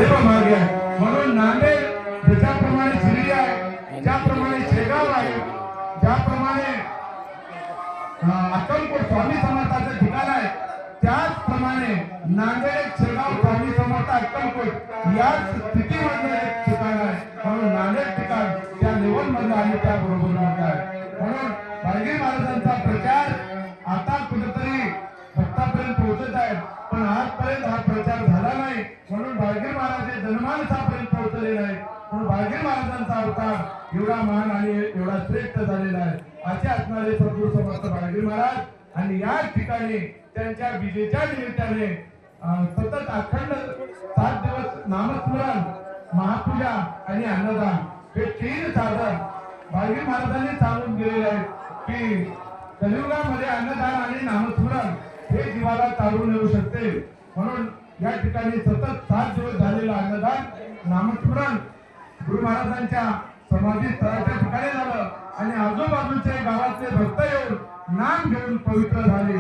सदैव मागे आहे. म्हणून नांदेड ज्याप्रमाणे शिर्डी आहे, ज्याप्रमाणे शेगाव आहे, ज्याप्रमाणे अक्कलकोट स्वामी समर्थाचं ठिकाण आहे, त्याचप्रमाणे नांदेड शेगाव स्वामी समर्थ अक्कलकोट या स्थितीमधलं एक ठिकाण आहे. म्हणून नांदेड ठिकाण त्या लेवल मधलं आणि त्या बरोबर आहे. म्हणून बाळगी महाराजांचा प्रचार आता कुठेतरी भक्तापर्यंत पोहोचत आहे, पण आजपर्यंत हा प्रचार झाला नाही. म्हणून बाळगी महाराज हे जनमानसापर्यंत पोहोचले नाही. म्हणून बाळगी महाराजांचा अवतार एवढा महान आणि एवढा श्रेष्ठ झालेला आहे. असे असणारे सद्गुरू समर्थ बाळगी महाराज आणि या ठिकाणी त्यांच्या विजेच्या निमित्ताने सतत अखंड 7 दिवस नामस्मरण, महापूजा आणि अन्नदान हे 3 साधन बाळगी महाराजांनी सांगून गेलेले आहेत की कलियुगामध्ये अन्नदान आणि नामस्मरण हे जीवाला तारून येऊ शकते. म्हणून या ठिकाणी सतत 7 दिवस झालेलं अन्नदान, नामस्मरण गुरु महाराजांच्या समाधी स्थळाच्या ठिकाणी झालं आणि आजूबाजूच्या गावातले भक्त येऊन नाम घेऊन पवित्र झाले.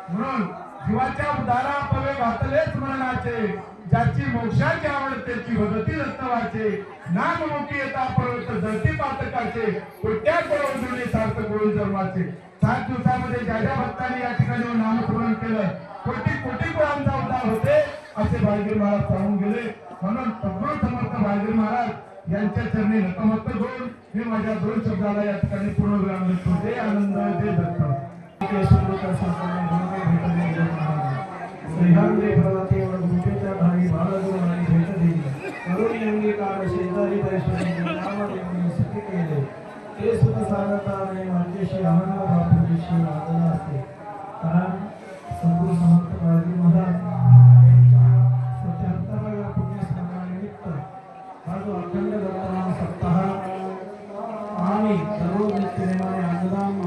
म्हणून जीवाच्या उदारा पवे घातलेच मरणाचे, ज्याची मोक्षाची आवड त्याची भगती रत्नवाचे, नाम मोठी येता पर्वत जळती पातकाचे, कोट्या करोडूने सार्थक होईल जन्माचे. 7 दिवसामध्ये ज्या ज्या भक्तांनी या ठिकाणी नामस्मरण केलं कोटी कोटी कुळांचा उद्धार होते असे बाळगी महाराज सांगून गेले. म्हणून सद्गुरू समर्थ बाळगी महाराज यांच्या चरणी नतमस्तक होऊन मी माझ्या 2 शब्दाला या ठिकाणी पूर्ण विराम देतो. जय आनंद, जय दत्त. श्रीहंदे भगवते व गुरुच्या धारी बाळगुरुनी भेट दिली. करुणी अंगीकार शेजारी वैष्णवी नामदेवनी सती केले. ते सुख सागताने माझ्याशी आनंद बापूजीशी लागला असते. कारण सद्गुरू समर्थ बाळगी महाराज 77व्या पुण्यस्मरणानिमित्त हा जो अखंड दत्तनाम सप्ताह आणि सर्व नित्यनेमाने अन्नदान